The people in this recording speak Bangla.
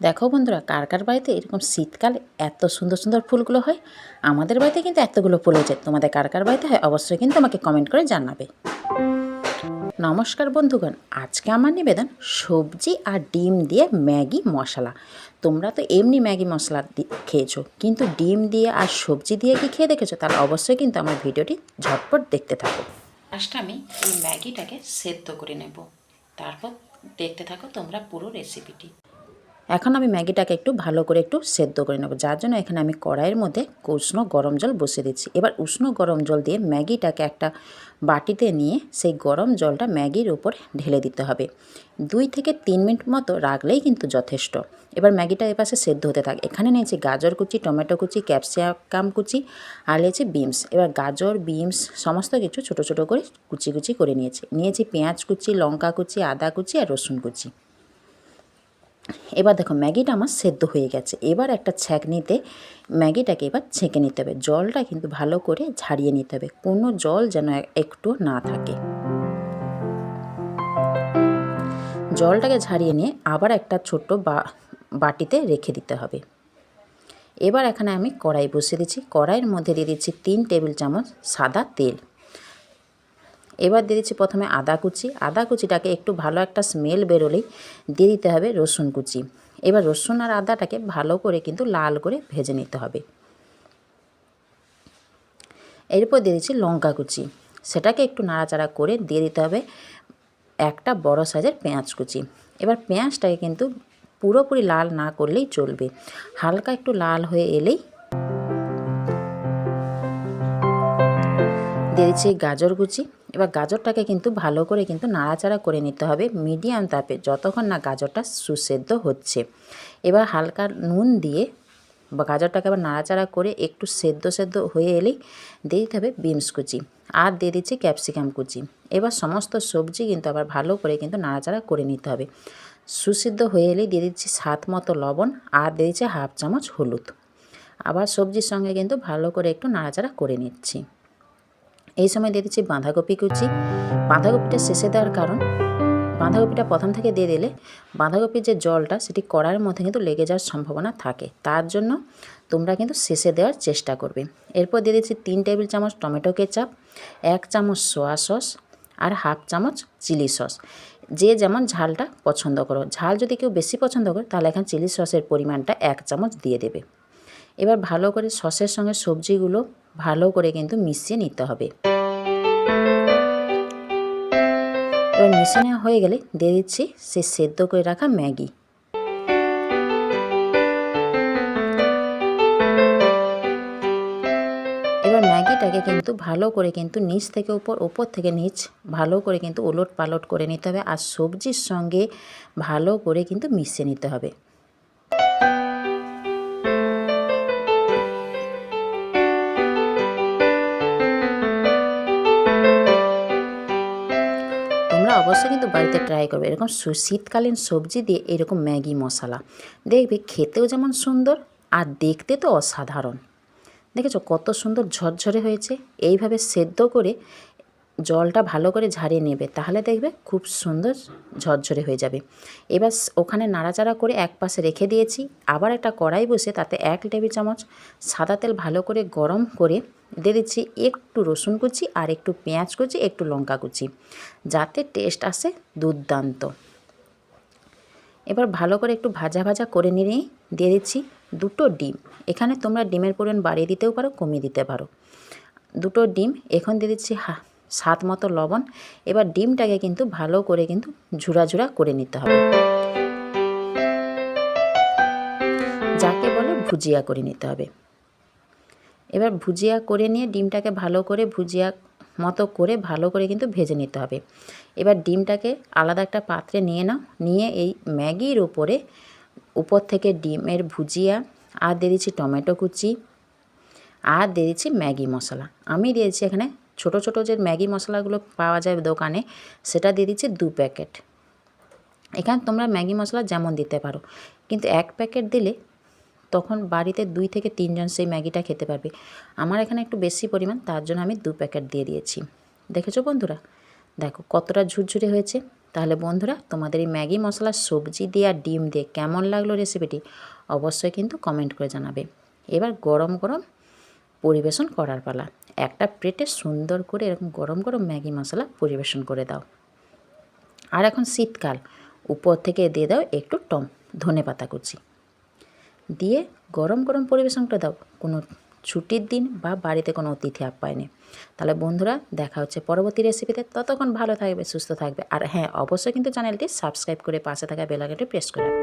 দেখো বন্ধুরা, কার কার বাড়িতে এরকম শীতকালে এত সুন্দর সুন্দর ফুলগুলো হয়। আমাদের বাড়িতে কিন্তু এতগুলো ফুল হয়েছে। তোমাদের কার কার বাড়িতে হয় অবশ্যই কিন্তু আমাকে কমেন্ট করে জানাবে। নমস্কার বন্ধুগণ, আজকে আমার নিবেদন সবজি আর ডিম দিয়ে ম্যাগি মশলা। তোমরা তো এমনি ম্যাগি মশলা খেয়েছো, কিন্তু ডিম দিয়ে আর সবজি দিয়ে কি খেয়ে দেখেছো? তাহলে অবশ্যই কিন্তু আমার ভিডিওটি ঝটপট দেখতে থাকো। ফার্স্ট আমি এই ম্যাগিটাকে সেদ্ধ করে নেব, তারপর দেখতে থাকো তোমরা পুরো রেসিপিটি। এখন আমি ম্যাগিটাকে একটু ভালো করে একটু সেদ্ধ করে নেব, যার জন্য এখানে আমি কড়াইয়ের মধ্যে উষ্ণ গরম জল বসিয়ে দিচ্ছি। এবার উষ্ণ গরম জল দিয়ে ম্যাগিটাকে একটা বাটিতে নিয়ে সেই গরম জলটা ম্যাগির উপর ঢেলে দিতে হবে। 2 থেকে 3 মিনিট মতো রাখলেই কিন্তু যথেষ্ট। এবার ম্যাগিটা এপাশে সেদ্ধ হতে থাকে। এখানে নিয়েছি গাজর কুচি, টমেটো কুচি, ক্যাপসিকাম কুচি আর নিয়েছি বিনস। এবার গাজর বিনস সমস্ত কিছু ছোটো ছোটো করে কুচি কুচি করে নিয়েছি পেঁয়াজ কুচি, লঙ্কা কুচি, আদা কুচি আর রসুন কুচি। এবার দেখো ম্যাগিটা আমার সেদ্ধ হয়ে গেছে। এবার একটা ছ্যাঁকনিতে ম্যাগিটাকে এবার ছেঁকে নিতে হবে। জলটা কিন্তু ভালো করে ঝারিয়ে নিতে হবে, কোনো জল যেন একটু না থাকে। জলটাকে ঝারিয়ে নিয়ে আবার একটা ছোট্ট বাটিতে রেখে দিতে হবে। এবার এখানে আমি কড়াই বসিয়ে দিচ্ছি। কড়াইয়ের মধ্যে দিয়ে দিচ্ছি 3 টেবিল চামচ সাদা তেল। এবার দিয়ে দিচ্ছি প্রথমে আদা কুচি। আদা কুচিটাকে একটু ভালো একটা স্মেল বেরোলেই দিয়ে দিতে হবে রসুন কুচি। এবার রসুন আর আদাটাকে ভালো করে কিন্তু লাল করে ভেজে নিতে হবে। এরপর দিয়ে দিচ্ছি লঙ্কা কুচি, সেটাকে একটু নাড়াচাড়া করে দিয়ে দিতে হবে একটা বড় সাইজের পেঁয়াজ কুচি। এবার পেঁয়াজটাকে কিন্তু পুরোপুরি লাল না করলেই চলবে, হালকা একটু লাল হয়ে এলেই দিয়ে দিচ্ছি গাজর কুচি। এবার গাজরটাকে কিন্তু ভালো করে কিন্তু নাড়াচাড়া করে নিতে হবে মিডিয়াম তাপে, যতক্ষণ না গাজরটা সুসেদ্ধ হচ্ছে। এবার হালকা নুন দিয়ে গাজরটাকে আবার নাড়াচাড়া করে একটু সেদ্ধ হয়ে এলেই দিয়ে দিতে হবে বিনস কুচি আর দিয়ে দিচ্ছি ক্যাপসিকাম কুচি। এবার সমস্ত সবজি কিন্তু আবার ভালো করে কিন্তু নাড়াচাড়া করে নিতে হবে। সুসিদ্ধ হয়ে এলেই দিয়ে দিচ্ছি স্বাদ মতো লবণ আর দিয়ে দিচ্ছি হাফ চামচ হলুদ। আবার সবজির সঙ্গে কিন্তু ভালো করে একটু নাড়াচাড়া করে নিচ্ছি। এই সময় দিয়ে দিচ্ছি বাঁধাকপি কুচি। বাঁধাকপিটা শেষে দেওয়ার কারণ, বাঁধাকপিটা প্রথম থেকে দিয়ে দিলে বাঁধাকপির যে জলটা সেটি কড়াইয়ের মধ্যে কিন্তু লেগে যাওয়ার সম্ভাবনা থাকে, তার জন্য তোমরা কিন্তু শেষে দেওয়ার চেষ্টা করবে। এরপর দিয়ে দিচ্ছি 3 টেবিল চামচ টমেটো কেচাপ, 1 চামচ সোয়া সস আর হাফ চামচ চিলি সস। যে যেমন ঝালটা পছন্দ করো, ঝাল যদি কেউ বেশি পছন্দ করে তাহলে এখানে চিলি সসের পরিমাণটা 1 চামচ দিয়ে দেবে। এবার ভালো করে সসের সঙ্গে সবজিগুলো ভালো করে কিন্তু মিশিয়ে নিতে হবে। এবার মিশিয়ে নেওয়া হয়ে গেলে দিয়ে দিচ্ছি সে সেদ্ধ করে রাখা ম্যাগি। এবার ম্যাগিটাকে কিন্তু ভালো করে কিন্তু নিচ থেকে উপর থেকে নিচ ভালো করে কিন্তু ওলট পালট করে নিতে হবে আর সবজির সঙ্গে ভালো করে কিন্তু মিশিয়ে নিতে হবে। তোমরা অবশ্যই কিন্তু বাড়িতে ট্রাই করবে এরকম শীতকালীন সবজি দিয়ে এরকম ম্যাগি মশলা, দেখবে খেতেও যেমন সুন্দর আর দেখতে তো অসাধারণ। দেখেছো কত সুন্দর ঝরঝরে হয়েছে। এইভাবে সেদ্ধ করে জলটা ভালো করে ঝারিয়ে নেবে, তাহলে দেখবে খুব সুন্দর ঝরঝরে হয়ে যাবে। এবার ওখানে নাড়াচাড়া করে এক পাশে রেখে দিয়েছি। আবার একটা কড়াই বসে তাতে 1 টেবিল চামচ সাদা তেল ভালো করে গরম করে দিয়ে দিচ্ছি একটু রসুন কুচি আর একটু পেঁয়াজ কুচি, একটু লঙ্কা কুচি, যাতে টেস্ট আসে দুর্দান্ত। এবার ভালো করে একটু ভাজা ভাজা করে নিয়ে দিয়ে দিচ্ছি 2টো ডিম। এখানে তোমরা ডিমের পরিমাণ বাড়িয়ে দিতেও পারো, কমিয়ে দিতে পারো। 2টো ডিম এখন দিয়ে দিচ্ছি স্বাদ মতো লবণ। এবার ডিমটাকে কিন্তু ভালো করে কিন্তু ঝুরা ঝুরা করে নিতে হবে, যাকে বলে ভুজিয়া করে নিতে হবে। এবার ভুজিয়া করে নিয়ে ডিমটাকে ভালো করে ভুজিয়া মতো করে ভালো করে কিন্তু ভেজে নিতে হবে। এবার ডিমটাকে আলাদা একটা পাত্রে নিয়ে নাও, নিয়ে এই ম্যাগির উপর থেকে ডিমের ভুজিয়া আর দিয়ে দিচ্ছি টমেটো কুচি আর দিয়ে দিচ্ছি ম্যাগি মশলা। আমি দিয়েছি এখানে ছোট ছোট যে ম্যাগি মশলাগুলো পাওয়া যায় দোকানে, সেটা দিয়ে দিচ্ছি 2 প্যাকেট। এখানে তোমরা ম্যাগি মশলা যেমন দিতে পারো, কিন্তু 1 প্যাকেট দিলে তখন বাড়িতে 2 থেকে 3 জন সেই ম্যাগিটা খেতে পারবে। আমার এখানে একটু বেশি পরিমাণ, তার জন্য আমি 2 প্যাকেট দিয়ে দিয়েছি। দেখেছো বন্ধুরা, দেখো কতটা ঝুরঝুরে হয়েছে। তাহলে বন্ধুরা তোমাদের এই ম্যাগি মশলা সবজি দিয়ে আর ডিম দিয়ে কেমন লাগলো রেসিপিটি অবশ্যই কিন্তু কমেন্ট করে জানাবে। এবার গরম গরম পরিবেশন করার পালা। একটা প্লেটে সুন্দর করে এরকম গরম গরম ম্যাগি মশলা পরিবেশন করে দাও। আর এখন শীতকাল, উপর থেকে দিয়ে দাও একটু ধনেপাতা কুচি দিয়ে গরম গরম পরিবেশন করে দাও কোনো ছুটির দিন বা বাড়িতে কোনো অতিথি আপ্যায়নে। তাহলে বন্ধুরা দেখা হচ্ছে পরবর্তী রেসিপিতে, ততক্ষণ ভালো থাকবে, সুস্থ থাকবে। আর হ্যাঁ, অবশ্যই কিন্তু চ্যানেলটি সাবস্ক্রাইব করে পাশে থাকা বেল আইকনটি প্রেস করে রাখবে।